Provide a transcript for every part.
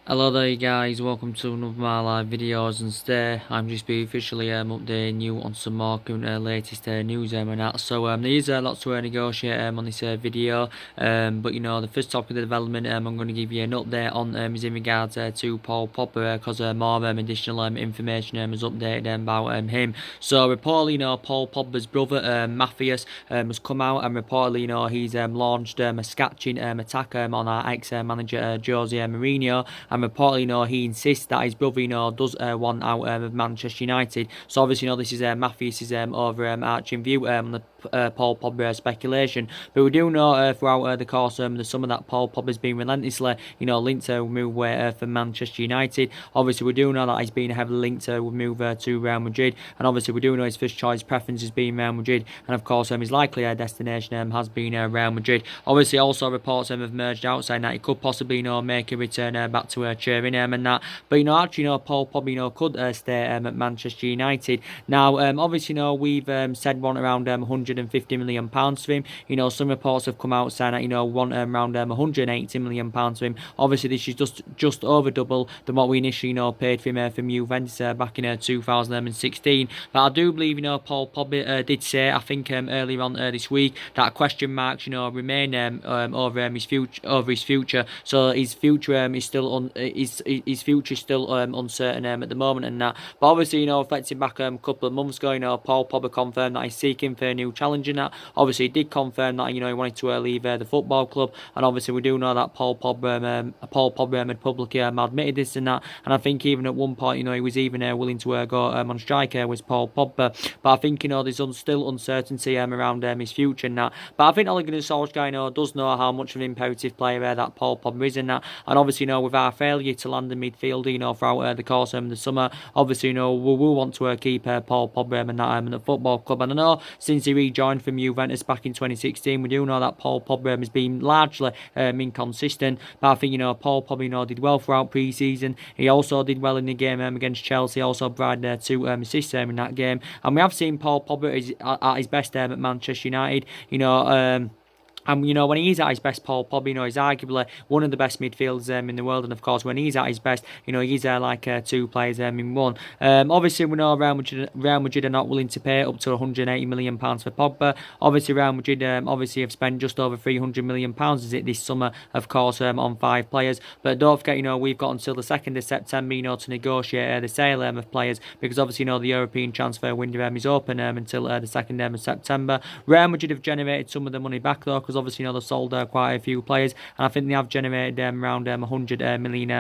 Hello there guys, welcome to another of my live videos, and today I'm just be officially updating you on some more current latest news and that. So there is lots to negotiate on this video, but the first topic of the development I'm going to give you an update on is in regards to Paul Pogba, because more additional information is updated about him. So reportedly, Paul Pogba's brother Matthias has come out, and reportedly, he's launched a sketching attack on our ex-manager Jose Mourinho. And reportedly, he insists that his brother, does want out of Manchester United. So obviously, this is Matthew's overarching view on the Paul Pogba speculation. But we do know throughout the course of the summer that Paul Pogba has been relentlessly, linked to move away from Manchester United. Obviously, we do know that he's been heavily linked to move to Real Madrid, and obviously we do know his first choice preference has been Real Madrid, and of course his likely destination has been Real Madrid. Obviously, also reports have emerged out saying that he could possibly make a return back to cheering and that. But actually, Paul Pogba could stay at Manchester United. Now, obviously, we've said want around £150 million for him. Some reports have come out saying that want around £180 million for him. Obviously, this is just over double than what we initially paid for him from Juventus back in 2016. But I do believe Paul Pogba did say, I think earlier on this week, that question marks remain over his future. So his future is still his future is still uncertain at the moment and that. But obviously, reflecting back a couple of months ago, Paul Pogba confirmed that he's seeking for a new challenge and that. Obviously, he did confirm that he wanted to leave the football club, and obviously we do know that Paul Pogba had publicly admitted this and that. And I think even at one point, he was even willing to go on strike with Paul Pogba. But I think there's still uncertainty around his future and that. But I think Ole Gunnar Solskjaer does know how much of an imperative player that Paul Pogba is and that. And obviously, with our failure to land a midfielder, throughout the course of the summer, obviously, we will want to keep Paul Pogba and that in the football club. And I know since he rejoined from Juventus back in 2016, we do know that Paul Pogba has been largely inconsistent. But I think Paul Pogba did well throughout pre-season. He also did well in the game against Chelsea. Also provided 2 assists in that game. And we have seen Paul Pogba at his best at Manchester United. And, when he's at his best, Paul Pogba, he's arguably one of the best midfielders in the world. And, of course, when he's at his best, he's like 2 players in one. Obviously, we know Real Madrid are not willing to pay up to £180 million for Pogba. Obviously, Real Madrid have spent just over £300 million this summer, of course, on 5 players. But don't forget, we've got until the 2nd of September, to negotiate the sale of players, because obviously, the European transfer window is open until the 2nd of September. Real Madrid have generated some of the money back, though, because obviously, they've sold quite a few players, and I think they have generated around £100 million.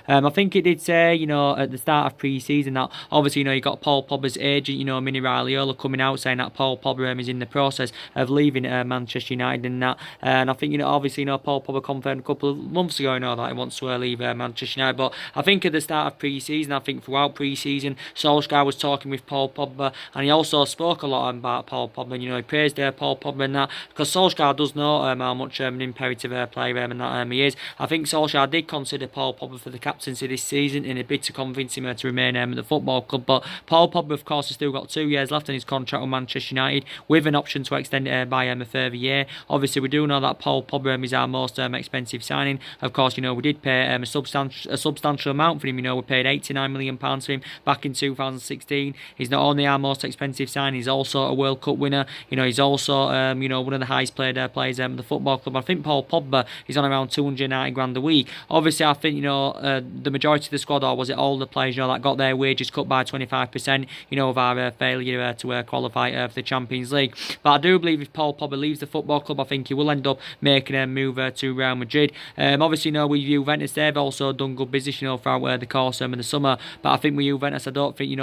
I think it did say, at the start of pre-season that obviously, you got Paul Pogba's agent, Mini Raiola, coming out saying that Paul Pogba is in the process of leaving Manchester United and that. And I think, obviously, Paul Pogba confirmed a couple of months ago, that he wants to leave Manchester United. But I think at the start of pre-season, I think throughout pre-season, Solskjaer was talking with Paul Pogba, and he also spoke a lot about Paul Pogba. He praised Paul Pogba and that, because Solskjaer does know how much an imperative player and that he is. I think Solskjaer did consider Paul Pogba for the captaincy this season in a bid to convince him to remain at the football club. But Paul Pogba, of course, has still got 2 years left on his contract with Manchester United, with an option to extend it by a further year. Obviously, we do know that Paul Pogba is our most expensive signing. Of course, we did pay a substantial amount for him. We paid £89 million for him back in 2016. He's not only our most expensive signing, he's also a World Cup winner. He's also one of the highest paid players the football club. I think Paul Pogba is on around 290 grand a week. Obviously, I think the majority of the squad, or was it all the players that got their wages cut by 25%, of our failure to qualify for the Champions League. But I do believe if Paul Pogba leaves the football club, I think he will end up making a move to Real Madrid. Obviously, with Juventus, they've also done good business throughout the course of the summer. But I think with Juventus, I don't think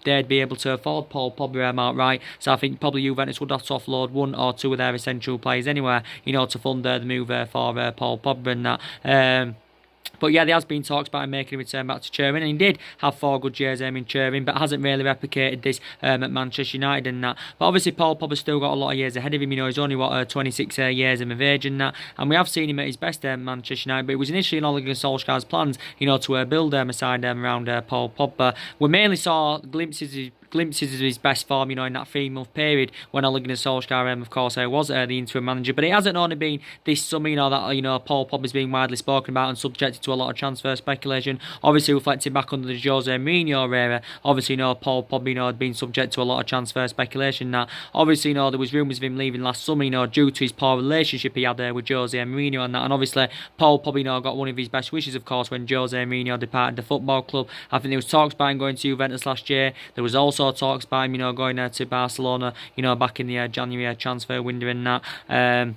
they'd be able to afford Paul Pogba outright. So I think probably Juventus would have to offload 1 or 2 of their essential players anyway, to fund the move for Paul Pogba and that. But yeah, there has been talks about him making a return back to Turin, and he did have 4 good years in Turin, but hasn't really replicated this at Manchester United and that. But obviously, Paul Pogba's still got a lot of years ahead of him. He's only 26 years of age and that, and we have seen him at his best at Manchester United. But it was initially in Ole Gunnar Solskjaer's plans, to build a side around Paul Pogba. We mainly saw glimpses glimpses of his best form, you know, in that 3-month period when Ole Gunnar Solskjaer, of course, was the interim manager. But it hasn't only been this summer, you know, that, you know, Paul Pogba has been widely spoken about and subjected to a lot of transfer speculation. Obviously, reflecting back under the Jose Mourinho era, obviously, you know, Paul Pogba, you know, had been subject to a lot of transfer speculation. That obviously, you know, there was rumours of him leaving last summer, you know, due to his poor relationship he had there with Jose Mourinho and that. And obviously, Paul Pogba, you know, got one of his best wishes, of course, when Jose Mourinho departed the football club. I think there was talks about him going to Juventus last year. There was also talks about him, you know, going to Barcelona, you know, back in the January transfer window and that.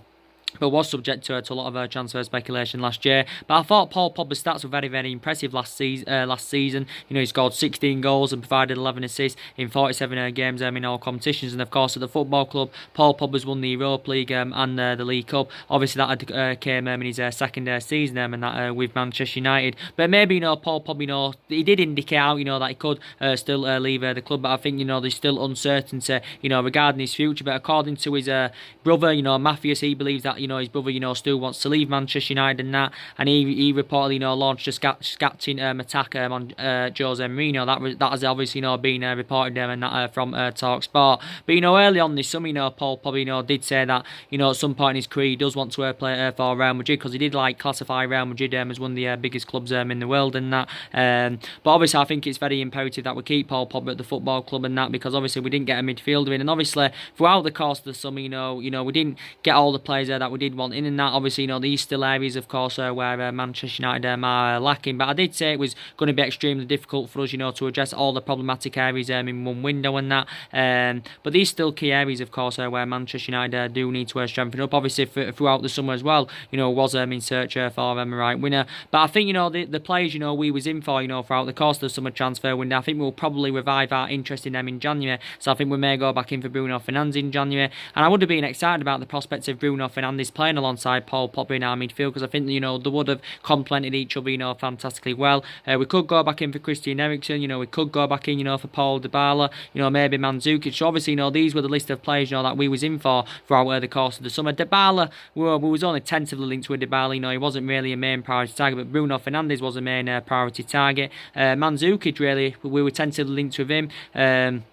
But was subject to a lot of transfer speculation last year. But I thought Paul Pogba's stats were very, very impressive last season. You know, he scored 16 goals and provided 11 assists in 47 games in all competitions. And of course, at the football club, Paul Pogba's won the Europa League and the League Cup. Obviously, that came in his second season and that with Manchester United. But maybe, you know, Paul Pogba, you know, he did indicate out, you know, that he could still leave the club. But I think, you know, there's still uncertainty, you know, regarding his future. But according to his brother, you know, Matthias, he believes that, you know, his brother, you know, still wants to leave Manchester United and that, and he reportedly, you know, launched a scatching attack on Jose Mourinho. That has obviously, you know, been reported and that from TalkSport. But, you know, early on this summer, you know, Paul Pogba, you know, did say that, you know, at some point in his career he does want to play for Real Madrid, because he did like classify Real Madrid as one of the biggest clubs in the world and that. But obviously, I think it's very imperative that we keep Paul Pogba at the football club and that, because obviously we didn't get a midfielder in, and obviously throughout the course of the summer, you know, we didn't get all the players that we did want in and that. Obviously, you know, these still areas, of course, where Manchester United are lacking. But I did say it was going to be extremely difficult for us, you know, to address all the problematic areas in one window and that. But these still key areas, of course, where Manchester United do need to strengthen up. Obviously, throughout the summer as well, you know, was in search for a right winner. But I think, you know, the players, you know, we was in for, you know, throughout the course of the summer transfer window, I think we'll probably revive our interest in them in January. So I think we may go back in for Bruno Fernandes in January. And I would have been excited about the prospects of Bruno Fernandes playing alongside Paul Pogba in our midfield, because I think, you know, they would have complemented each other, you know, fantastically well. We could go back in for Christian Eriksen, you know, we could go back in, you know, for Paul Dybala, you know, maybe Mandzukic. So obviously, you know, these were the list of players, you know, that we was in for throughout the course of the summer. Dybala, we was only tentatively linked with Dybala, you know, he wasn't really a main priority target, but Bruno Fernandes was a main priority target. Mandzukic, really, we were tentatively linked with him.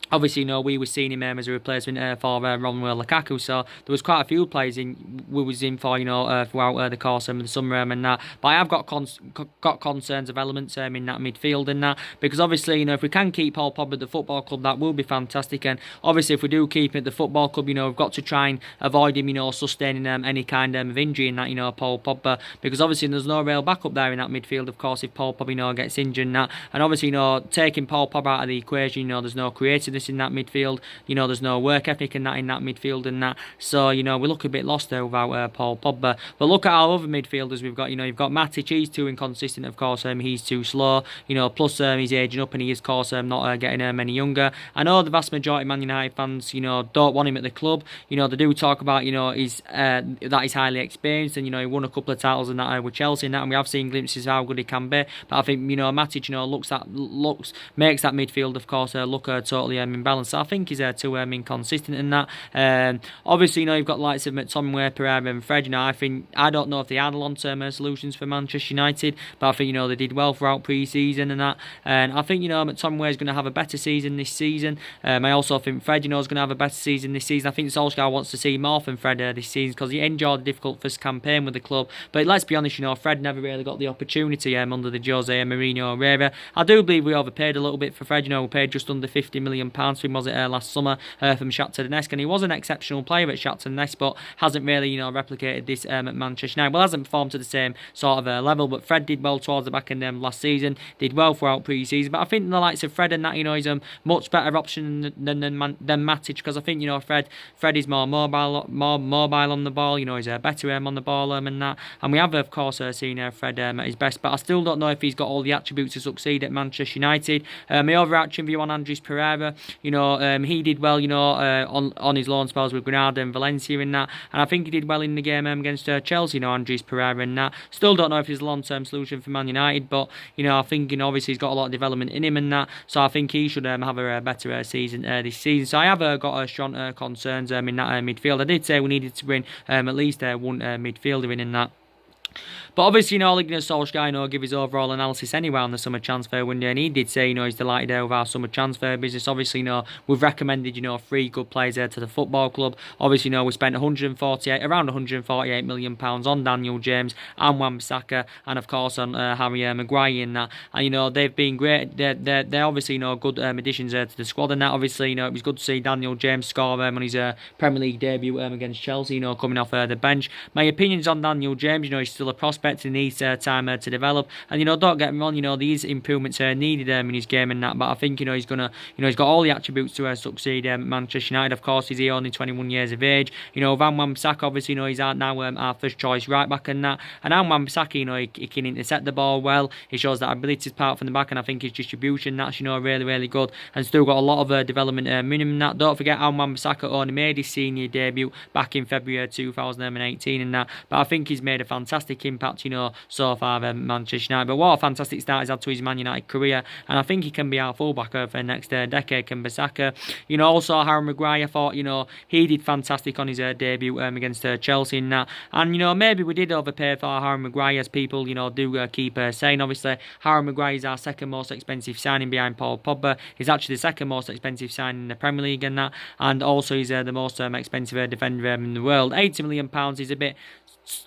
Obviously, you know, we were seeing him as a replacement for Romelu Lukaku, so there was quite a few players we was in for, you know, throughout the course of the summer and that. But I have got concerns of elements in that midfield and that, because obviously, you know, if we can keep Paul Pogba at the football club, that will be fantastic. And obviously, if we do keep him at the football club, you know, we've got to try and avoid him, you know, sustaining any kind of injury in that, you know, Paul Pogba, because obviously there's no real backup there in that midfield, of course, if Paul Pogba, you know, gets injured and that. And obviously, you know, taking Paul Pogba out of the equation, you know, there's no creativeness in that midfield, you know, there's no work ethic in that midfield and that, so, you know, we look a bit lost there without Paul Pogba. But look at our other midfielders we've got, you know, you've got Matic, he's too inconsistent, of course, he's too slow, you know, plus he's aging up and he is, of course, not getting any younger. I know the vast majority of Man United fans, you know, don't want him at the club, you know, they do talk about, you know, that he's highly experienced and, you know, he won a couple of titles and that with Chelsea and that, and we have seen glimpses of how good he can be. But I think, you know, Matic, you know, makes that midfield, of course, look totally imbalanced. So I think he's too inconsistent in that. Obviously, you know, you've got likes of McTominay, Pereira and Fred. You know, I don't know if they are the long-term solutions for Manchester United, but I think, you know, they did well throughout pre-season and that. And I think, you know, McTominay is going to have a better season this season. I also think Fred, you know, is going to have a better season this season. I think Solskjaer wants to see more from Fred this season, because he enjoyed a difficult first campaign with the club. But let's be honest, you know, Fred never really got the opportunity under the Jose Mourinho era. I do believe we overpaid a little bit for Fred. You know, we paid just under £50 million for him, was it last summer, from Shakhtar Donetsk, and he was an exceptional player at Shakhtar Donetsk, but hasn't really, you know, replicated this at Manchester United. Well, hasn't performed to the same sort of level, but Fred did well towards the back end last season, did well throughout pre-season. But I think the likes of Fred and that, you know, is a much better option than Matic, because I think, you know, Fred is more mobile on the ball, you know, he's better on the ball and that, and we have, of course, seen Fred at his best, but I still don't know if he's got all the attributes to succeed at Manchester United. My overarching view on Andres Pereira, you know, he did well, you know, on his loan spells with Granada and Valencia in that, and I think he did well in the game against Chelsea, you know, Andres Pereira in that. Still don't know if he's a long-term solution for Man United, but, you know, I think, you know, obviously he's got a lot of development in him and that, so I think he should have a better season this season. So I have got strong concerns in that midfield. I did say we needed to bring at least one midfielder in that. But obviously, Ole Gunnar Solskjaer, give his overall analysis anyway on the summer transfer window, and he did say, he's delighted with our summer transfer business. Obviously, we've recommended, 3 good players there to the football club. Obviously, we spent around 148 million pounds on Daniel James and Wan-Bissaka, and of course on Harry Maguire in that. And they've been great. They're obviously good additions to the squad, and that obviously it was good to see Daniel James score on his Premier League debut against Chelsea. Coming off the bench. My opinions on Daniel James, he's still a prospect and needs time to develop. And don't get me wrong, these improvements are needed in his game and that. But I think he's gonna, he's got all the attributes to succeed at Manchester United. Of course, he's only 21 years of age. Wan-Bissaka, obviously, he's now our first choice right back and that. And now Wan-Bissaka, he can intercept the ball well. He shows that ability to part from the back, and I think his distribution that's really, really good. And still got a lot of development minimum. That don't forget how Wan-Bissaka only made his senior debut back in February 2018 and that. But I think he's made a fantastic impact, so far at Manchester United. But what a fantastic start he's had to his Man United career, and I think he can be our fullback for the next decade. Can Bissaka, also Harry Maguire, I thought, he did fantastic on his debut against Chelsea and that. And maybe we did overpay for Harry Maguire, as people do keep saying. Obviously, Harry Maguire is our second most expensive signing behind Paul Pogba. He's actually the second most expensive signing in the Premier League and that, and also he's the most expensive defender in the world. £80 million is a bit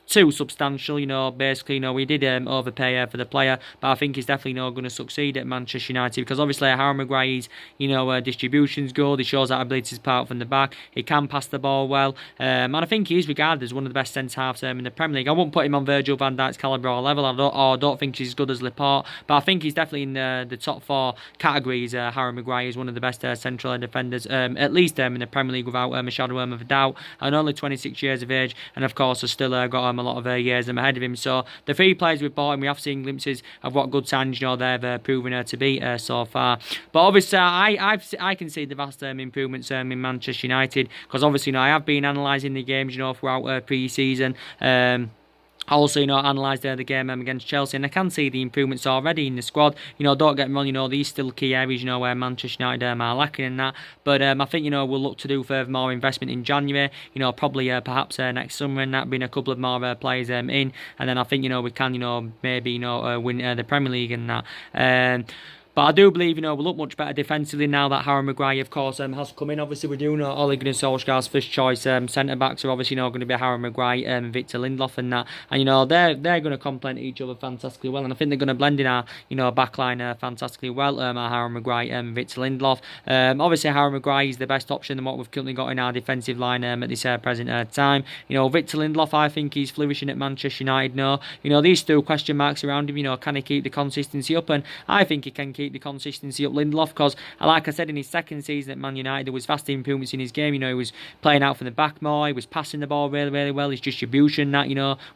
too substantial, basically, we did overpay for the player, but I think he's definitely not going to succeed at Manchester United, because obviously Harry Maguire's, distribution's good, he shows that ability to part from the back, he can pass the ball well, and I think he is regarded as one of the best centre-halves in the Premier League. I wouldn't put him on Virgil van Dijk's calibre or level, I don't think he's as good as Laporte, but I think he's definitely in the top 4 categories. Harry Maguire is one of the best central defenders, at least in the Premier League, without a shadow of a doubt, and only 26 years of age, and of course has still got a lot of years ahead of him. So the 3 players we've bought, and we have seen glimpses of what good signings they've proven to be so far. But obviously, I can see the vast improvements in Manchester United, because obviously I have been analysing the games throughout pre-season. Also, analysed the game against Chelsea, and I can see the improvements already in the squad. Don't get me wrong, these still key areas, where Manchester United are lacking in that. But I think, we'll look to do further more investment in January, probably perhaps next summer, and that being a couple of more players in. And then I think, we can, maybe, win the Premier League and that. But I do believe, we'll look much better defensively now that Harry Maguire, of course, has come in. Obviously, we do know Ole Gunnar Solskjaer's first choice centre-backs are obviously going to be Harry Maguire and Victor Lindelof and that. And, they're going to complement each other fantastically well. And I think they're going to blend in our, backline fantastically well, Harry Maguire and Victor Lindelof. Obviously, Harry Maguire is the best option than what we've currently got in our defensive line at this present time. Victor Lindelof, I think he's flourishing at Manchester United now. These 2 question marks around him, can he keep the consistency up? And I think he can keep the consistency up, Lindelof, because like I said, in his second season at Man United there was vast improvements in his game. He was playing out from the back more, he was passing the ball really, really well, his distribution that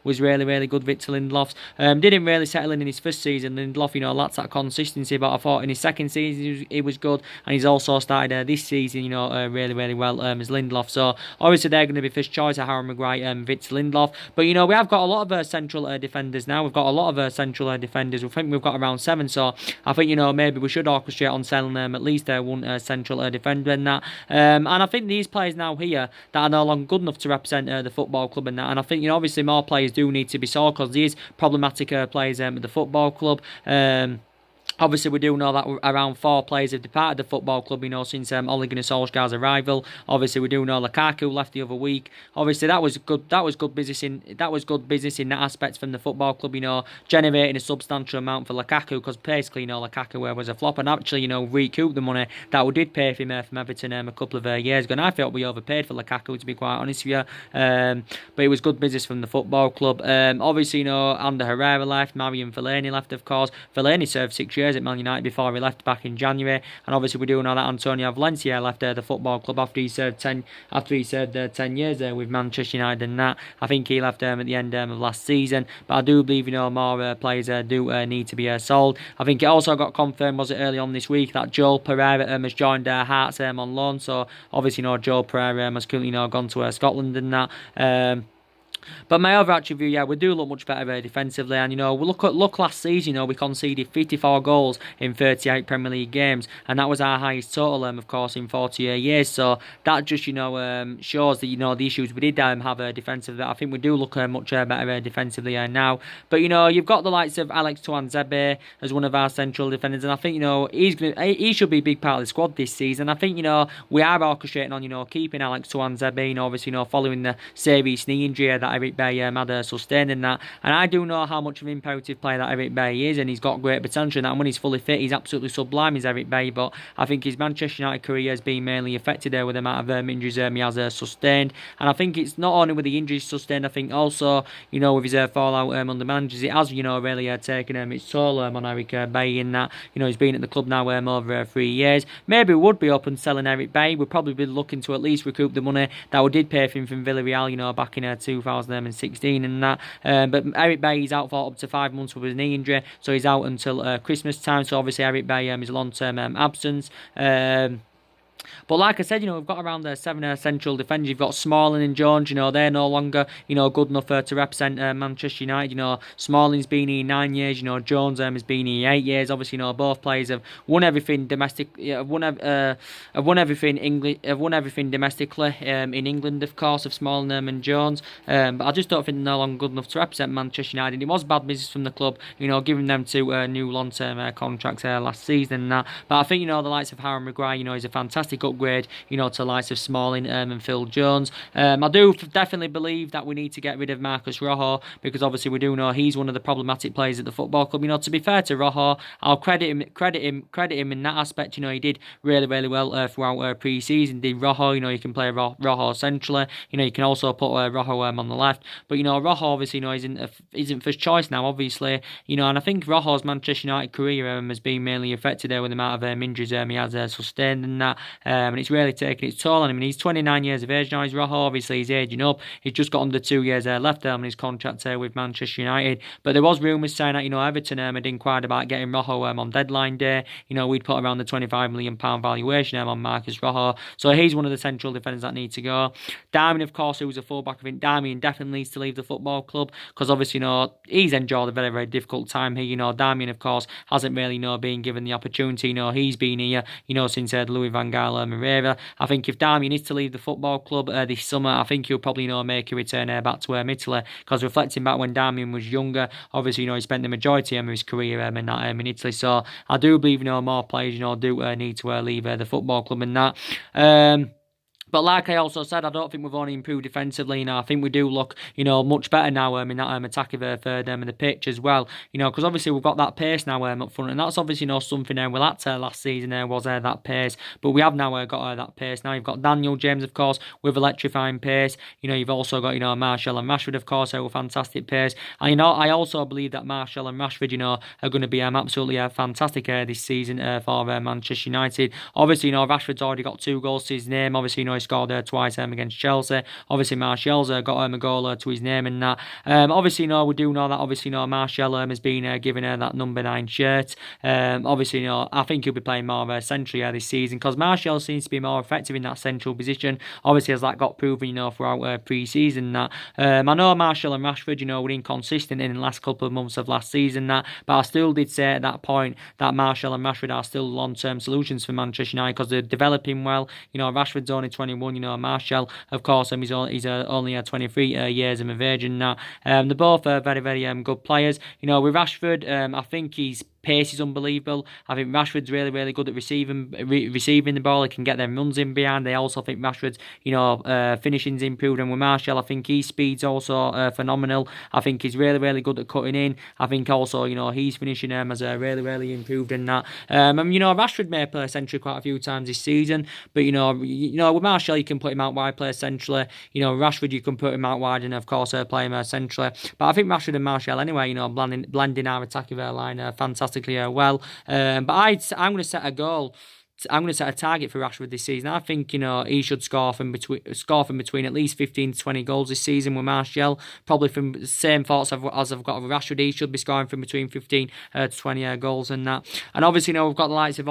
was really, really good. Victor Lindelof's didn't really settle in his first season. Lindelof lacks that consistency, but I thought in his second season he was good, and he's also started this season really, really well as Lindelof. So obviously they're going to be first choice at Harry Maguire and Victor Lindelof. But we have got a lot of central defenders now. We've got a lot of central defenders. I think we've got around 7, so I think maybe we should orchestrate on selling at least one central defender in that. And I think these players now here that are no longer good enough to represent the football club in that. And I think obviously more players do need to be sold, because these problematic players at the football club. Obviously, we do know that around 4 players have departed the football club, since Ole Gunnar Solskjaer's arrival. Obviously, we do know Lukaku left the other week. Obviously, that was good business in that aspect from the football club. Generating a substantial amount for Lukaku, because basically, Lukaku was a flop, and actually, recouped the money that we did pay for him from Everton a couple of years ago. And I felt we overpaid for Lukaku, to be quite honest with you. But it was good business from the football club. Obviously, Ander Herrera left, Marian Fellaini left, of course. Fellaini served 6 years at Man United before he left back in January, and obviously we do know that Antonio Valencia left the football club after he served 10 years with Manchester United, and that I think he left at the end of last season. But I do believe more players do need to be sold. I think it also got confirmed, was it early on this week, that Joel Pereira has joined Hearts on loan. So obviously Joel Pereira has currently gone to Scotland and that. But my overarching view, yeah, we do look much better defensively, and we look last season. We conceded 54 goals in 38 Premier League games, and that was our highest total, of course, in 40 years. So that just shows that the issues we did have defensively. I think we do look much better defensively now. But you've got the likes of Alex Tuanzebe as one of our central defenders, and I think he should be a big part of the squad this season. I think we are orchestrating on keeping Alex Tuanzebe, obviously following the serious knee injury that Eric Bailly had sustained in that. And I do know how much of an imperative player that Eric Bailly is, and he's got great potential. And that when he's fully fit, he's absolutely sublime, is Eric Bailly. But I think his Manchester United career has been mainly affected there with the amount of injuries he has sustained. And I think it's not only with the injuries sustained, I think also, with his fallout under managers, it has, really taken its toll on Eric Bailly in that, he's been at the club now over 3 years. Maybe we would be open to selling Eric Bailly. We'd probably be looking to at least recoup the money that we did pay for him from Villarreal, back in 2016 and that. But Eric Bailly's out for up to 5 months with his knee injury, so he's out until Christmas time. So obviously Eric Bailly is a long-term absence. But like I said, we've got around 7 central defenders. You've got Smalling and Jones. They're no longer, good enough to represent Manchester United. Smalling's been here 9 years. Jones has been here 8 years. Obviously, both players have won everything domestically. Have won everything domestically in England, of course, of Smalling and Jones. But I just don't think they're no longer good enough to represent Manchester United. It was bad business from the club, giving them 2 new long-term contracts last season and that. But I think the likes of Harry Maguire, is a fantastic upgrade, to the likes of Smalling and Phil Jones. I do definitely believe that we need to get rid of Marcus Rojo, because obviously we do know he's one of the problematic players at the football club. To be fair to Rojo, I'll credit him in that aspect. He did really well throughout pre-season. Did Rojo? You can play Rojo centrally. You can also put Rojo on the left. But Rojo obviously isn't first choice now, obviously. And I think Rojo's Manchester United career has been mainly affected with the amount of injuries he has sustained and that. And it's really taken its toll on him. And he's 29 years of age now. He's Rojo. Obviously, he's aging up. He's just got under 2 years left on his contract with Manchester United. But there was rumours saying that Everton had inquired about getting Rojo on deadline day. We'd put around the £25 million valuation on Marcus Rojo. So he's one of the central defenders that need to go. Darmian, of course, who's a fullback. I think Darmian definitely needs to leave the football club, because obviously he's enjoyed a very difficult time here. Darmian, of course, hasn't really been given the opportunity. He's been here since Louis van Gaal Moreira. I think if Darmian is to leave the football club this summer, I think he'll probably make a return back to Italy, because reflecting back when Darmian was younger, obviously he spent the majority of his career in Italy. So I do believe more players do need to leave the football club and that. But like I also said, I don't think we've only improved defensively. I think we do look, much better now in that attacking third of the pitch as well. Because obviously we've got that pace now up front, and that's obviously something we lacked last season. Was that pace, but we have now got that pace. Now you've got Daniel James, of course, with electrifying pace. You've also got Martial and Rashford, of course, with fantastic pace. And I also believe that Martial and Rashford, are going to be absolutely fantastic this season for Manchester United. Obviously, Rashford's already got 2 goals to his name. Obviously, he scored twice against Chelsea. Obviously, Martial's got a goal to his name and that. Obviously, we do know that. Obviously, Martial has been given that number 9 shirt. Obviously, I think he'll be playing more centrally this season, because Martial seems to be more effective in that central position. Obviously, as that got proven, throughout pre-season that. I know Martial and Rashford, were inconsistent in the last couple of months of last season that, but I still did say at that point that Martial and Rashford are still long-term solutions for Manchester United, because they're developing well. Rashford's only 21. Martial, of course, he's only 23 years of age and that. They're both very good players. With Rashford, I think he's pace is unbelievable. I think Rashford's really good at receiving the ball. He can get them runs in behind. I also think Rashford's finishing's improved, and with Martial, I think his speed's also phenomenal. I think he's really good at cutting in. I think also his finishing has really improved in that. And Rashford may play centrally quite a few times this season, but with Martial you can put him out wide, play centrally. Rashford you can put him out wide and of course play him centrally. But I think Rashford and Martial anyway, blending our attacking line fantastically well. But I'm going to set a goal set a target for Rashford this season. I think, he should score from between at least 15 to 20 goals this season with Martial. Probably from the same thoughts as I've got with Rashford. He should be scoring from between 15 to 20 goals and that. And obviously, we've got the likes of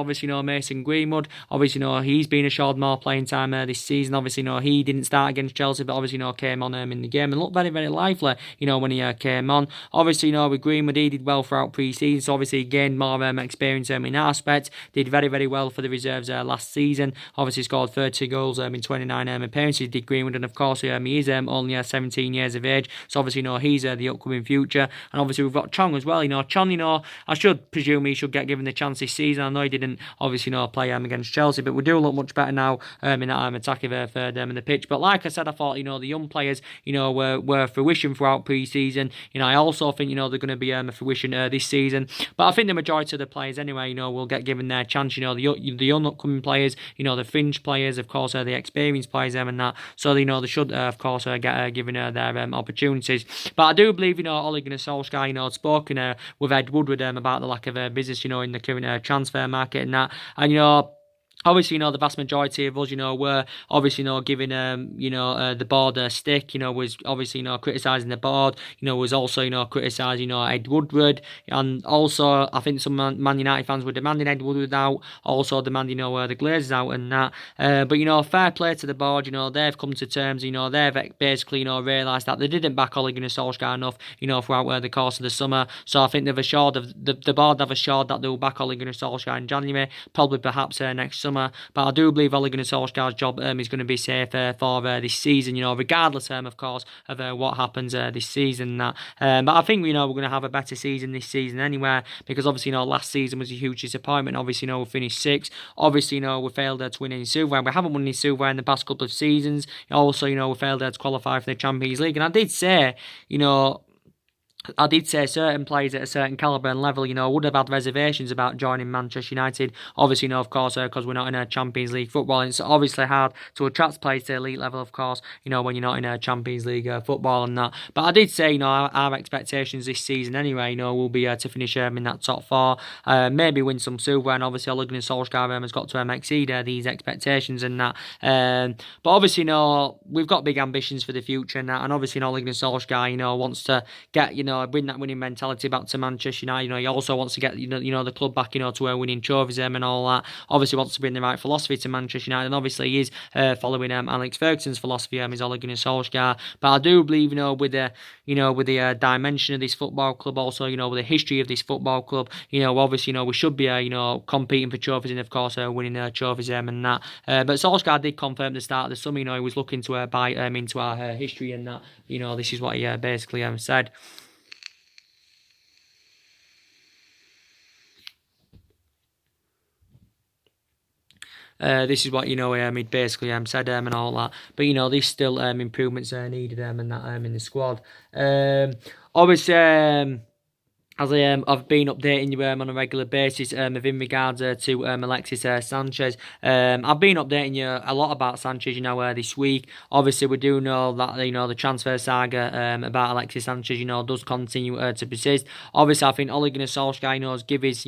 Mason Greenwood. Obviously, he's been assured more playing time this season. Obviously, he didn't start against Chelsea, but obviously, came on in the game and looked very, very lively, when he came on. Obviously, with Greenwood, he did well throughout pre-season, so obviously he gained more experience in that aspect. Did very, very well for the reserves last season. Obviously scored 30 goals in 29 appearances, did Greenwood, and of course he is only 17 years of age, so obviously he's the upcoming future. And obviously we've got Chong as well. Chong, I should presume he should get given the chance this season. I know he didn't obviously play against Chelsea, but we do look much better now in that attacking third in the pitch. But like I said, I thought the young players were fruition throughout pre-season. I also think they're going to be a fruition this season, but I think the majority of the players anyway will get given their chance. The young upcoming players, the fringe players, of course, the experienced players, and that. So they should, of course, get given their opportunities. But I do believe Ole Gunnar Solskjaer had spoken with Ed Woodward about the lack of business in the current transfer market and that. And obviously, the vast majority of us, were obviously, giving, the board a stick, was obviously, criticising the board, was also, criticising, Ed Woodward. And also, I think some Man United fans were demanding Ed Woodward out, also demanding, the Glazers out and that. But, fair play to the board, they've come to terms, they've basically, realised that they didn't back Ole Gunnar Solskjaer enough, throughout the course of the summer. So I think they've assured, the board have assured that they'll back Ole Gunnar Solskjaer in January, probably perhaps next summer. But I do believe Ole Gunnar Solskjaer's job is going to be safe for this season, regardless, of course, of what happens this season. But I think, we're going to have a better season this season anyway, because obviously, last season was a huge disappointment. Obviously, we finished sixth. Obviously, we failed to win any silverware. We haven't won any silverware in the past couple of seasons. Also, we failed to qualify for the Champions League. And I did say, certain players at a certain calibre and level, would have had reservations about joining Manchester United. Obviously, of course, because we're not in a Champions League football. And it's obviously hard to attract players to elite level, of course, when you're not in a Champions League football and that. But I did say, our expectations this season anyway, will be to finish in that top four, maybe win some silver. And obviously, Ole Gunnar Solskjaer has got to exceed these expectations and that. But obviously, we've got big ambitions for the future and that. And obviously, Ole Gunnar Solskjaer, wants to get, bring that winning mentality back to Manchester United. He also wants to get the club back to winning trophies and all that. Obviously wants to bring the right philosophy to Manchester United, and obviously he is following Alex Ferguson's philosophy, his Ole Gunnar Solskjaer. But I do believe with the dimension of this football club, also with the history of this football club, obviously we should be competing for trophies and of course winning trophies and that. But Solskjaer did confirm at the start of the summer, he was looking to buy into our history and that. This is what he basically said. This is what he'd basically said and all that. But there's still improvements needed and that in the squad. Obviously. As I've been updating you on a regular basis in regards to Alexis Sanchez. I've been updating you a lot about Sanchez, this week. Obviously, we do know that, the transfer saga about Alexis Sanchez, does continue to persist. Obviously, I think Ole Gunnar Solskjaer, has give his,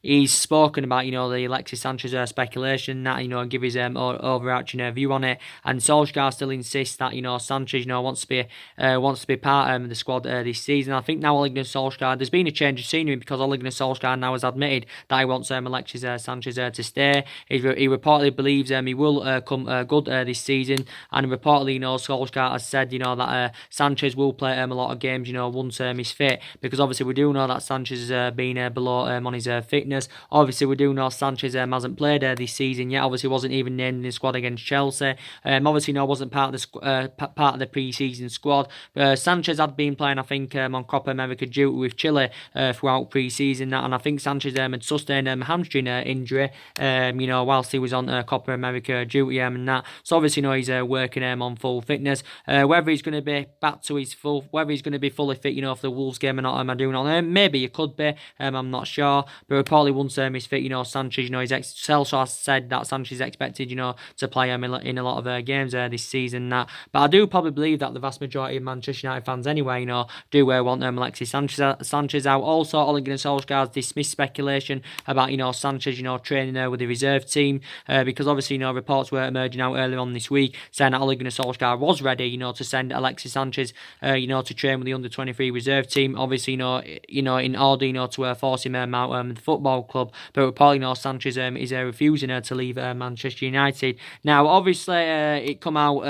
he's spoken about, the Alexis Sanchez speculation, that, and give his overarching view on it. And Solskjaer still insists that, Sanchez, wants to be part of the squad this season. I think now Ole Gunnar Solskjaer, there's been a change of scenery because Ole Gunnar Solskjaer now has admitted that he wants Alexis Sanchez to stay. He reportedly believes he will come good this season, and reportedly, Solskjaer has said, that Sanchez will play a lot of games, once he's fit, because obviously we do know that Sanchez has been below on his fitness. Obviously, we do know Sanchez hasn't played this season yet. Obviously, wasn't even named in the squad against Chelsea. Obviously, wasn't part of the pre-season squad. Sanchez had been playing, I think, on Copa America duty with Chile throughout pre-season, and I think Sanchez had sustained a hamstring injury, whilst he was on Copa America duty and that. So obviously, he's working on full fitness. Whether he's going to be back to his whether he's going to be fully fit, for the Wolves game or not, I do not know. Maybe he could be. I'm not sure, but reportedly once he's fit, Sanchez, Celso has said that Sanchez is expected, to play in a lot of games this season. That, but I do probably believe that the vast majority of Manchester United fans, anyway, do want Alexis Sanchez. Sanchez out. Also, Ole Gunnar Solskjaer's dismissed speculation about, Sanchez, training there with the reserve team, because obviously, reports were emerging out earlier on this week saying that Ole Gunnar Solskjaer was ready, to send Alexis Sanchez, to train with the under-23 reserve team. Obviously, in order, to force him out the football club. But reportedly, Sanchez is refusing to leave Manchester United. Now, obviously, it's come out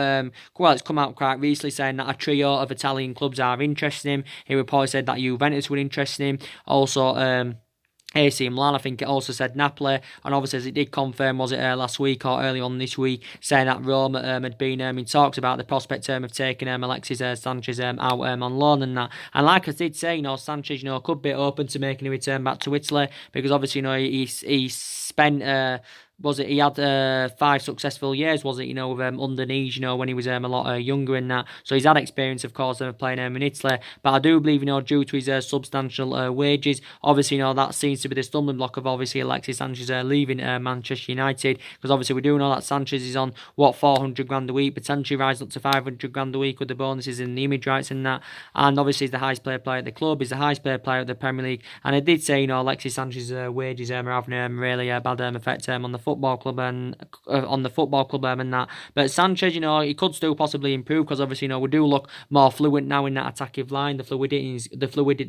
quite recently saying that a trio of Italian clubs are interested in him. He reportedly said that Juventus were interested in him. Also, AC Milan, I think it also said Napoli, and obviously as it did confirm, was it last week or early on this week, saying that Rome had been in talks about the prospect of taking Alexis Sanchez out on loan and that. And like I did say, Sanchez, could be open to making a return back to Italy, because obviously, he spent he had 5 successful years, with underneath, when he was a lot younger in that. So he's had experience, of course, playing in Italy. But I do believe, due to his substantial wages, obviously, that seems to be the stumbling block of obviously Alexis Sanchez leaving Manchester United. Because obviously we do know that Sanchez is on, 400 grand a week, potentially rising up to 500 grand a week with the bonuses and the image rights and that. And obviously he's the highest paid player at the club, he's the highest paid player at the Premier League. And I did say, Alexis Sanchez's wages are having really bad effect on the football club and and that. But Sanchez, he could still possibly improve, because obviously, we do look more fluent now in that attacking line. The fluidity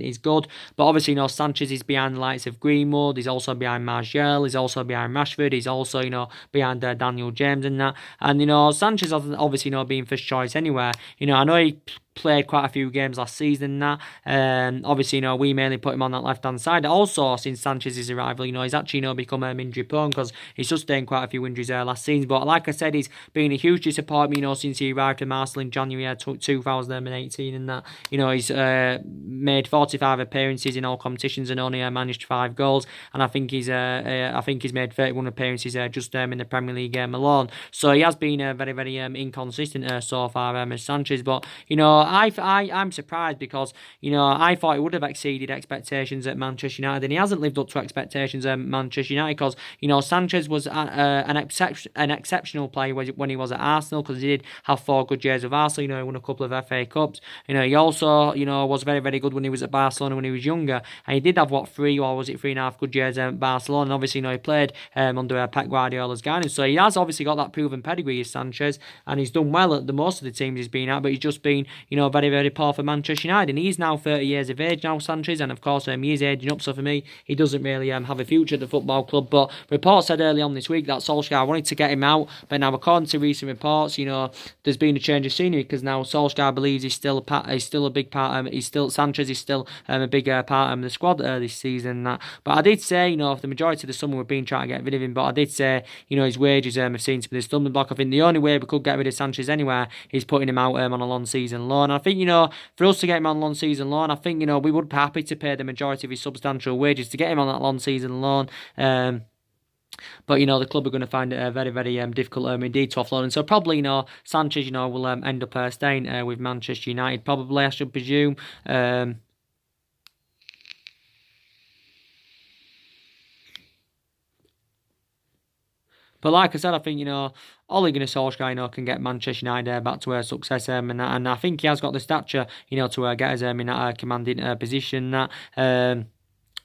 is good. But obviously, Sanchez is behind the likes of Greenwood. He's also behind Martial. He's also behind Rashford. He's also, behind Daniel James and that. And Sanchez hasn't obviously been first choice anywhere. I know he played quite a few games last season and that. Obviously, we mainly put him on that left-hand side. Also, since Sanchez's arrival, he's actually, become injury prone, because he's sustained quite a few injuries last season. But like I said, he's been a huge disappointment, since he arrived in Arsenal in January 2018 and that. He's made 45 appearances in all competitions and only managed 5 goals. And I think he's made 31 appearances just in the Premier League alone. So he has been very, very inconsistent so far, as Sanchez. But, I'm surprised, because, I thought he would have exceeded expectations at Manchester United, and he hasn't lived up to expectations at Manchester United, because, Sanchez was an exceptional player when he was at Arsenal, because he did have 4 good years with Arsenal. He won a couple of FA Cups. He also, was very, very good when he was at Barcelona when he was younger, and he did have 3.5 good years at Barcelona. And obviously, he played under Pep Guardiola's guidance, so he has obviously got that proven pedigree as Sanchez, and he's done well at the most of the teams he's been at, but he's just been, very, very poor for Manchester United. And he's now 30 years of age now, Sanchez, and of course he is aging up, so for me, he doesn't really have a future at the football club. But reports said early on this week that Solskjaer wanted to get him out, but now according to recent reports, there's been a change of scenery, because now Solskjaer believes he's still a big part, Sanchez is still a bigger part of the squad this season. But I did say, for the majority of the summer we've been trying to get rid of him, but I did say, his wages have seemed to be the stumbling block. I think the only way we could get rid of Sanchez anywhere is putting him out on a long season loan. And I think, for us to get him on long season loan, I think, we would be happy to pay the majority of his substantial wages to get him on that long season loan. But, the club are going to find it very, very difficult indeed to offload. And so probably, Sanchez, will end up staying with Manchester United, probably, I should presume. But like I said, I think, Ole Gunnar Solskjaer, can get Manchester United back to success, and I think he has got the stature, to get us in that commanding position.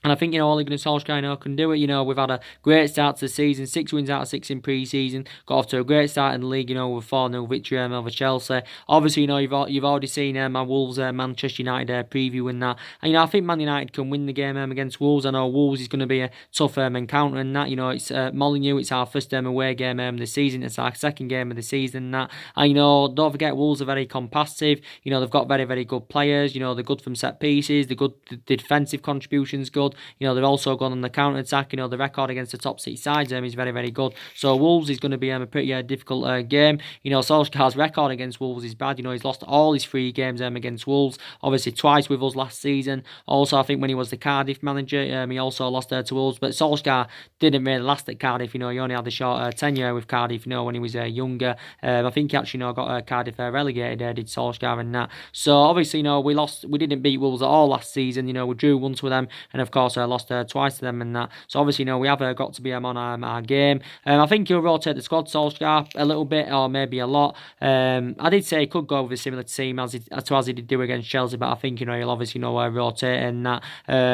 And I think, Ole Gunnar Solskjaer, can do it. We've had a great start to the season, 6 wins out of 6 in pre-season, got off to a great start in the league, with a 4-0 victory over Chelsea. Obviously, you've already seen my Wolves Manchester United preview and that. And, I think Man United can win the game against Wolves. I know Wolves is going to be a tough encounter and that. It's Molineux, it's our first away game of the season, it's our second game of the season and that. And, don't forget, Wolves are very competitive. They've got very, very good players. They're good from set pieces, the defensive contributions good. They've also gone on the counter-attack. The record against the top 6 sides is very, very good. So Wolves is going to be a pretty difficult game. Solskjaer's record against Wolves is bad. He's lost all his 3 games against Wolves. Obviously, twice with us last season. Also, I think when he was the Cardiff manager, he also lost to Wolves. But Solskjaer didn't really last at Cardiff. He only had a short tenure with Cardiff, when he was younger. I think he actually, got Cardiff relegated, did Solskjaer and that. So, obviously, we didn't beat Wolves at all last season. We drew once with them. And, of course, course, lost twice to them and that. So obviously, we have got to be on our game. I think he'll rotate the squad, Solskjaer, a little bit or maybe a lot. I did say he could go with a similar team as he did do against Chelsea, but I think he'll obviously rotate and that.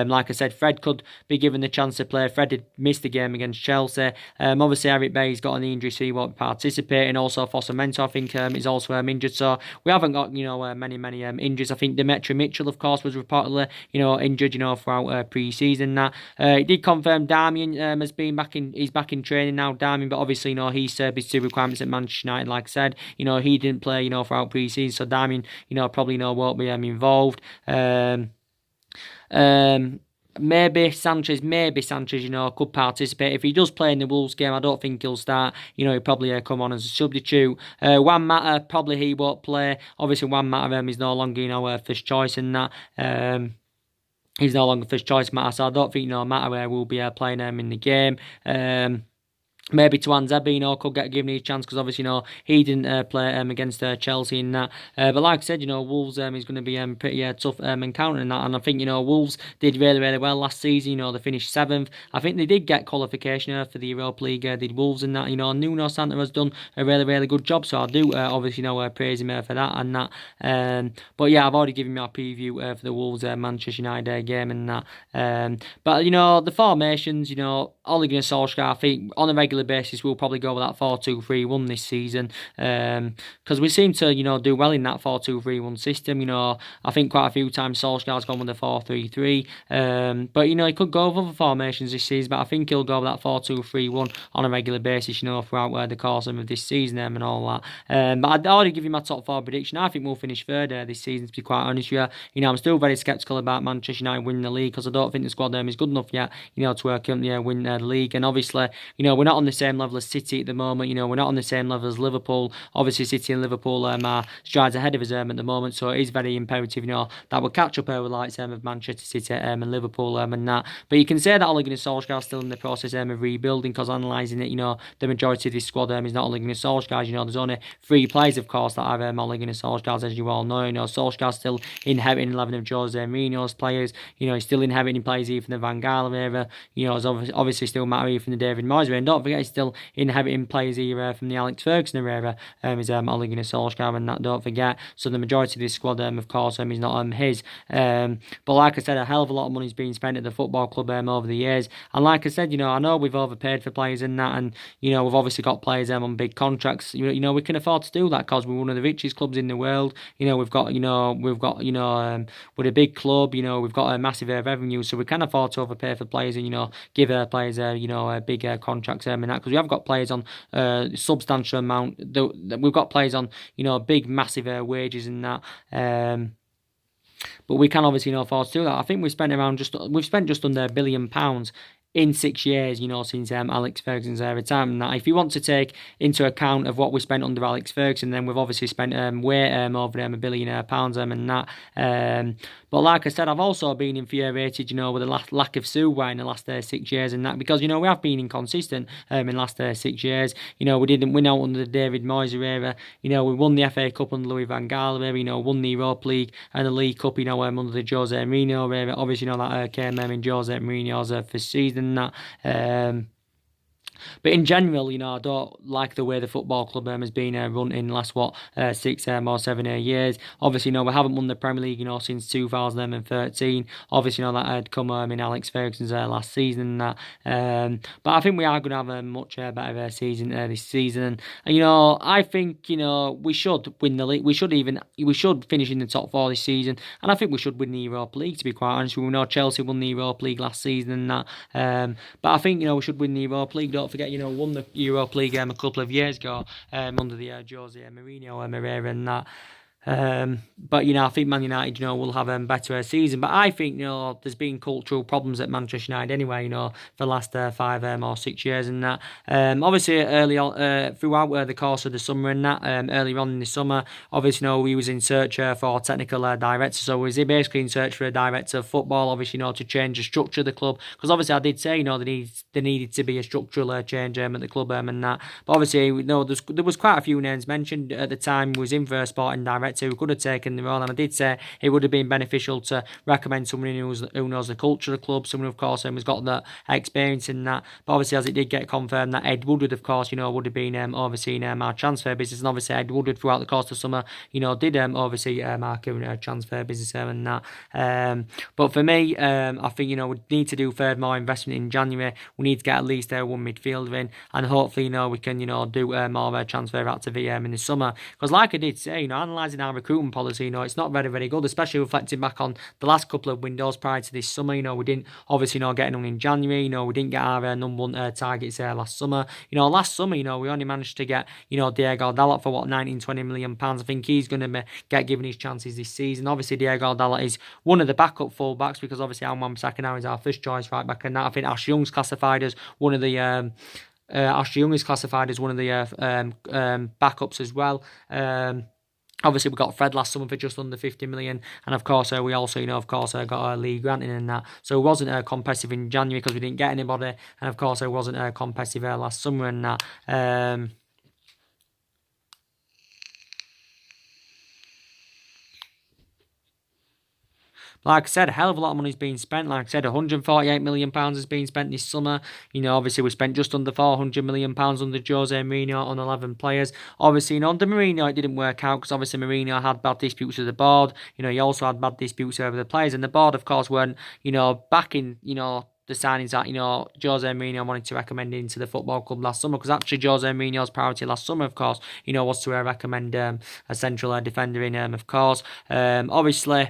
Like I said, Fred could be given the chance to play. Fred did miss the game against Chelsea. Obviously, Eric Bailly's got an injury, so he won't participate. And also, Foster Mensah, I think, is also injured. So we haven't got many injuries. I think Demetri Mitchell, of course, was reportedly injured throughout pre-season. That it did confirm Darmian has been back in. He's back in training now, Darmian. But obviously, he served his 2 requirements at Manchester United. Like I said, he didn't play throughout pre-season, so Darmian probably won't be involved. Maybe Sanchez, could participate. If he does play in the Wolves game, I don't think he'll start. He'll probably come on as a substitute. Juan Mata, probably he won't play. Obviously, Juan Mata is no longer, first choice in that. He's no longer first choice, Mata, so I don't think, Mata will be playing in the game. Maybe Tuan Zebby, could get given his chance because obviously, he didn't play against Chelsea in that. But like I said, Wolves is going to be pretty tough encounter in that. And I think, Wolves did really, really well last season. They finished 7th. I think they did get qualification for the Europa League. Did Wolves in that. Nuno Santa has done a really, really good job. So I do obviously praise him for that and that. But yeah, I've already given my preview for the Wolves Manchester United game and that. But the formations, Ole Gunnar Solskjaer, I think on a regular basis we'll probably go with that 4-2-3-1 this season because we seem to do well in that 4-2-3-1 system. I think quite a few times Solskjaer's gone with the 4-3-3, but he could go with other formations this season, but I think he'll go with that 4-2-3-1 on a regular basis throughout the course of this season and all that. But I'd already give you my top 4 prediction. I think we'll finish 3rd this season, to be quite honest with you. I'm still very sceptical about Manchester United winning the league because I don't think the squad is good enough yet to win the league. And obviously we're not on the same level as City at the moment. We're not on the same level as Liverpool. Obviously, City and Liverpool are strides ahead of us at the moment, so it is very imperative, that we'll catch up with likes of Manchester City and Liverpool and that. But you can say that Ole Gunnar Solskjaer is still in the process of rebuilding because analysing it, the majority of this squad is not Ole Gunnar Solskjaer. There's only 3 players, of course, that have Ole Gunnar Solskjaer, as you all know. Solskjaer's still inheriting 11 of Jose Mourinho's players. He's still inheriting players even from the Van Gaal era. There's obviously still Matty from the David Moyes era. And don't forget, he's still inheriting players here from the Alex Ferguson era. Is Ole Gunnar Solskjaer, and that don't forget. So the majority of this squad, of course, is not his. But like I said, a hell of a lot of money's been spent at the football club over the years. And like I said, I know we've overpaid for players and that, and we've obviously got players on big contracts. We can afford to do that because we're one of the richest clubs in the world. We've got we're a big club. We've got a massive revenue, so we can afford to overpay for players and give players big contracts and that, because we have got players on substantial amount. We've got players on big massive wages and that. But we can obviously afford to do that. I think we've spent just under £1 billion in 6 years, since Alex Ferguson's retirement. That if you want to take into account of what we spent under Alex Ferguson, then we've obviously spent way over £1 billion and that. But like I said, I've also been infuriated, with the lack of silverware in the last 6 years and that, because we have been inconsistent in the last 6 years. We didn't win out under the David Moyes era. We won the FA Cup under Louis van Gaal era. Won the Europa League and the League Cup. Under the Jose Mourinho era. Obviously, that came in Jose Mourinho's first season. That but in general, I don't like the way the football club has been run in the last 6 or 7 years. Obviously, we haven't won the Premier League, since 2013. Obviously, that had come in Alex Ferguson's last season. That, but I think we are going to have a much better season this season. And I think we should win the league. We should finish in the top 4 this season, and I think we should win the Europa League. To be quite honest, we know Chelsea won the Europa League last season and that. But I think we should win the Europa League. Don't forget, won the Europa League a couple of years ago under the Jose Mourinho era and that. But I think Man United will have a better season, but I think there's been cultural problems at Manchester United anyway for the last 5 or 6 years and that. Obviously early on throughout the course of the summer and that, earlier on in the summer, obviously we was in search for technical director, so we was basically in search for a director of football, obviously to change the structure of the club, because obviously I did say there needed to be a structural change at the club and that. But obviously there was quite a few names mentioned at the time. We was in for a sporting director director who could have taken the role, and I did say it would have been beneficial to recommend someone who knows the culture of the club, someone, of course, has got that experience in that. But obviously, as it did get confirmed that Ed Woodward, of course, would have been overseeing our transfer business, and obviously Ed Woodward throughout the course of summer, did oversee our current transfer business and that. But for me, I think we need to do further investment in January. We need to get at least one midfielder in, and hopefully we can do more transfer activity in the summer. Because like I did say, analysing our recruitment policy, it's not very, very good, especially reflecting back on the last couple of windows prior to this summer. We didn't obviously get anyone in January. We didn't get our number one targets last summer. Last summer, we only managed to get Diego Dalot for 19-20 million pounds. I think he's going to get given his chances this season. Obviously, Diego Dalot is one of the backup fullbacks, because obviously Alman Saka now is our first choice right back, and that I think Ash Young's classified as one of the backups as well. Obviously, we got Fred last summer for just under 50 million, and of course, we also, got Lee Grant in that. So it wasn't competitive in January because we didn't get anybody, and of course, it wasn't competitive last summer and that. Like I said, a hell of a lot of money's been spent. Like I said, £148 million has been spent this summer. Obviously we spent just under £400 million under Jose Mourinho on 11 players. Obviously, under Mourinho it didn't work out because obviously Mourinho had bad disputes with the board. He also had bad disputes over the players, and the board, of course, weren't backing the signings that Jose Mourinho wanted to recommend into the football club last summer, because actually Jose Mourinho's priority last summer, of course, was to recommend a central defender in, of course. Obviously,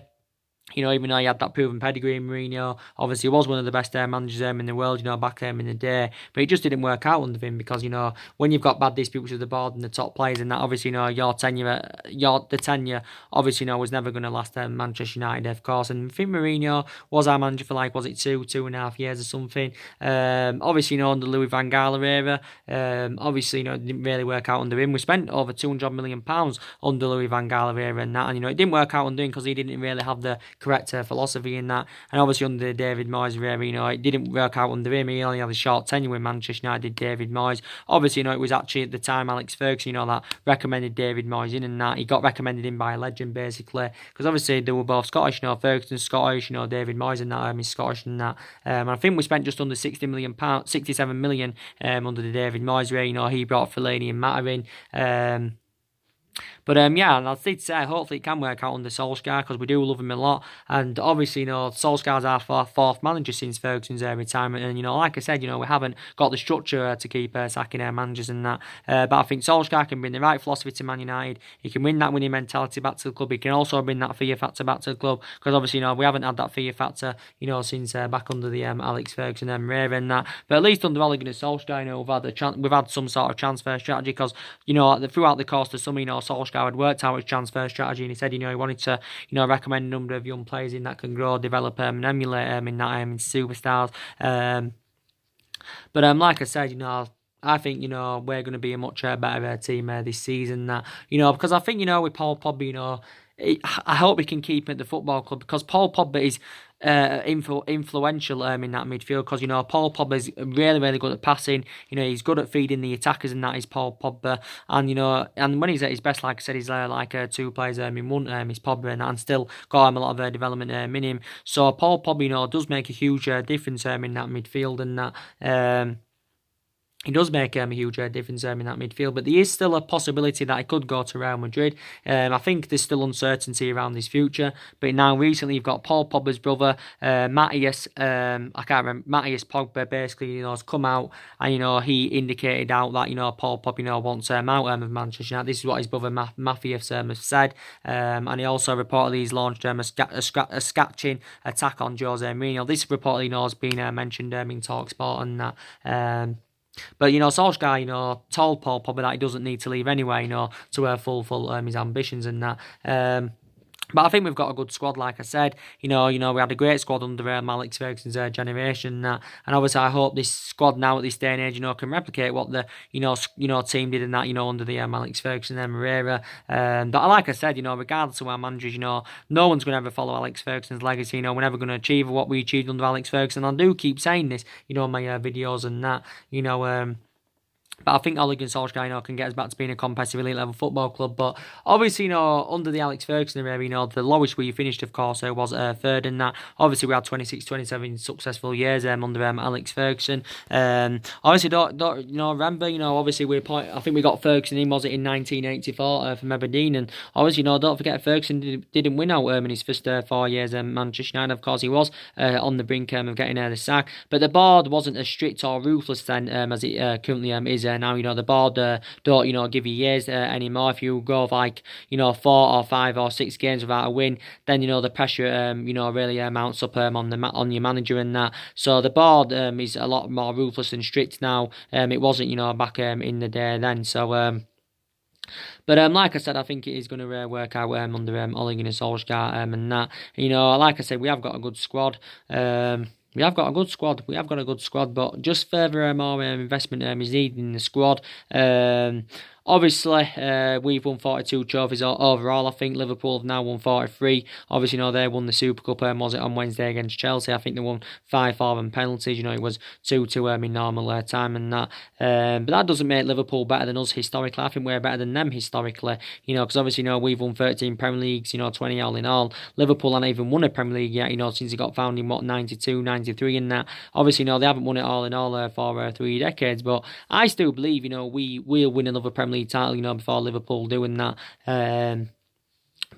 even though he had that proven pedigree in Mourinho, obviously he was one of the best managers in the world, back in the day. But it just didn't work out under him because, when you've got bad disputes with the board and the top players and that, obviously, your tenure, obviously, was never going to last at Manchester United, of course. And I think Mourinho was our manager for, was it 2.5 years or something? Obviously, under Louis van Gaal era, obviously, it didn't really work out under him. We spent over £200 million under Louis van Gaal era and that, and, it didn't work out under him because he didn't really have the correct philosophy in that. And obviously under David Moyes era, it didn't work out under him. He only had a short tenure with Manchester United, David Moyes. Obviously, it was actually at the time Alex Ferguson, that recommended David Moyes in, and that he got recommended in by a legend, basically, because obviously they were both Scottish. Ferguson's Scottish, David Moyes and that is Scottish and that. And I think we spent just under £67 million under the David Moyes era. He brought Fellaini and Mata in. But yeah, and I did say hopefully it can work out under Solskjaer because we do love him a lot. And obviously, Solskjaer's our fourth manager since Ferguson's retirement. And, like I said, we haven't got the structure to keep sacking our managers and that. But I think Solskjaer can bring the right philosophy to Man United. He can bring that winning mentality back to the club. He can also bring that fear factor back to the club because obviously, we haven't had that fear factor, since back under the Alex Ferguson era and that. But at least under Ole Gunnar Solskjaer, we've had some sort of transfer strategy because, throughout the course of summer, Solskjaer had worked out his transfer strategy, and he said, he wanted to, recommend a number of young players in that can grow, develop and emulate in that in superstars. But like I said, I think, we're going to be a much better team this season. That, because I think, with Paul Pogba, I hope we can keep him at the football club because Paul Pogba is influential in that midfield because, Paul Pogba is really, really good at passing. He's good at feeding the attackers, and that is Paul Pogba. And, and when he's at his best, like I said, he's like two players in one, is Pogba, and still got a lot of development in him. So Paul Pogba, does make a huge difference in that midfield and that. He does make a huge difference in that midfield, but there is still a possibility that he could go to Real Madrid. I think there's still uncertainty around his future, but now recently you've got Paul Pogba's brother, Matthias, Matthias Pogba, basically, has come out and, he indicated out that, Paul Pogba, wants out of Manchester United. This is what his brother Matthias has said, and he also reportedly he's launched a scatching attack on Jose Mourinho. This reportedly has been mentioned in TalkSport and that. But, Solskjaer, told Paul Pogba that he doesn't need to leave anyway, to fulfill his ambitions and that. But I think we've got a good squad, like I said. We had a great squad under Alex Ferguson's generation. And obviously, I hope this squad now at this day and age, can replicate what the, team did in that, under the Alex Ferguson era. But like I said, regardless of our managers, no one's going to ever follow Alex Ferguson's legacy. We're never going to achieve what we achieved under Alex Ferguson. I do keep saying this, in my videos and that, But I think Ole Gunnar Solskjaer, can get us back to being a competitive elite level football club. But obviously, under the Alex Ferguson era, the lowest we finished, of course, was third in that. Obviously, we had 26, 27 successful years under Alex Ferguson. Obviously, don't remember, obviously, I think we got Ferguson in, was it, in 1984 from Aberdeen. And obviously, don't forget, Ferguson didn't win out in his first 4 years at Manchester United. Of course, he was on the brink of getting the sack. But the board wasn't as strict or ruthless then as it currently is now. The board don't give you years anymore. If you go 4 or 5 or 6 games without a win, then the pressure really mounts up on your manager and that. So the board is a lot more ruthless and strict now. It wasn't back in the day then. So but like I said, I think it is going to work out under Ole Gunnar Solskjaer and that. Like I said, we have got a good squad. We have got a good squad. But just further more investment is needed in the squad. Obviously, we've won 42 trophies overall. I think Liverpool have now won 43. Obviously, they won the Super Cup. Was it on Wednesday against Chelsea? I think they won 5-4 on penalties. It was 2-2 in normal time and that. But that doesn't make Liverpool better than us historically. I think we're better than them historically. Because obviously, we've won 13 Premier Leagues. 20 all in all. Liverpool haven't even won a Premier League yet. Since it got founded in 92, 93 and that. Obviously, they haven't won it all in all for 3 decades. But I still believe, we will win another Premier League title, before Liverpool doing that.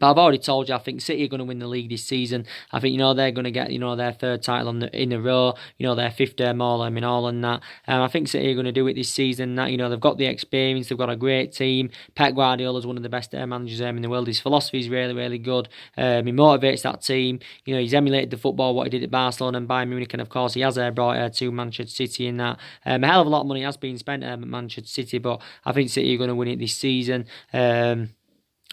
But I've already told you, I think City are going to win the league this season. I think, they're going to get, their 3rd title in a row, their 5th all in all and that. I think City are going to do it this season. That, they've got the experience, they've got a great team. Pep Guardiola is one of the best managers in the world. His philosophy is really, really good. He motivates that team. He's emulated the football, what he did at Barcelona and Bayern Munich, and of course he has brought to Manchester City in that. A hell of a lot of money has been spent at Manchester City, but I think City are going to win it this season.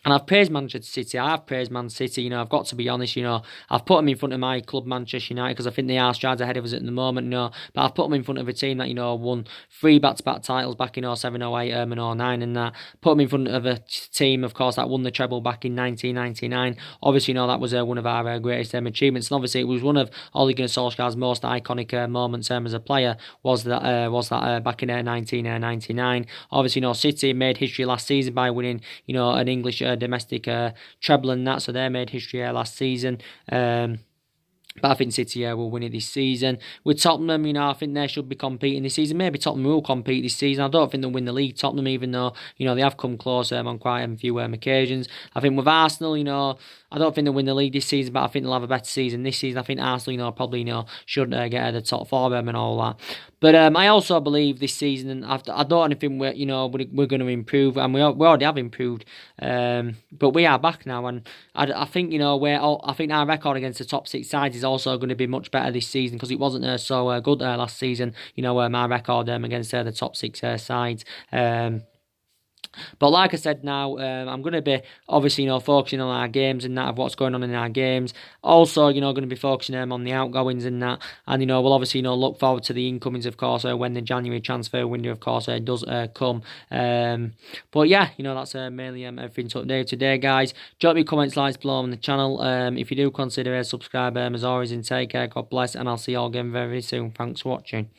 And I've praised Manchester City. I have praised Man City. I've got to be honest. I've put them in front of my club, Manchester United, because I think they are strides ahead of us at the moment. But I've put them in front of a team that won 3 back-to-back titles back in 07, 08, and 09, and that. Put them in front of a team, of course, that won the treble back in 1999. Obviously, that was one of our greatest achievements, and obviously it was one of Ole Gunnar Solskjaer's most iconic moments as a player. Was that back in 1999? Obviously, City made history last season by winning, an English domestic treble and that, so they made history last season. But I think City will win it this season. With Tottenham, I think they should be competing this season. Maybe Tottenham will compete this season. I don't think they'll win the league, Tottenham, even though, they have come close on quite a few occasions. I think with Arsenal, I don't think they'll win the league this season, but I think they'll have a better season this season. I think Arsenal, probably, should get the top 4 and all that. But I also believe this season, and I don't think we're going to improve, and we already have improved. But we are back now, and I think I think our record against the top 6 sides is also going to be much better this season, because it wasn't so good last season. My record against the top 6 sides. But like I said now, I'm going to be obviously, focusing on our games and that, of what's going on in our games. Also, going to be focusing on the outgoings and that. And, we'll obviously, look forward to the incomings, of course, when the January transfer window, of course, does come. But yeah, that's mainly everything to update today, guys. Drop me comments, likes below on the channel. If you do consider subscribe, as always, and take care. God bless, and I'll see you all again very soon. Thanks for watching.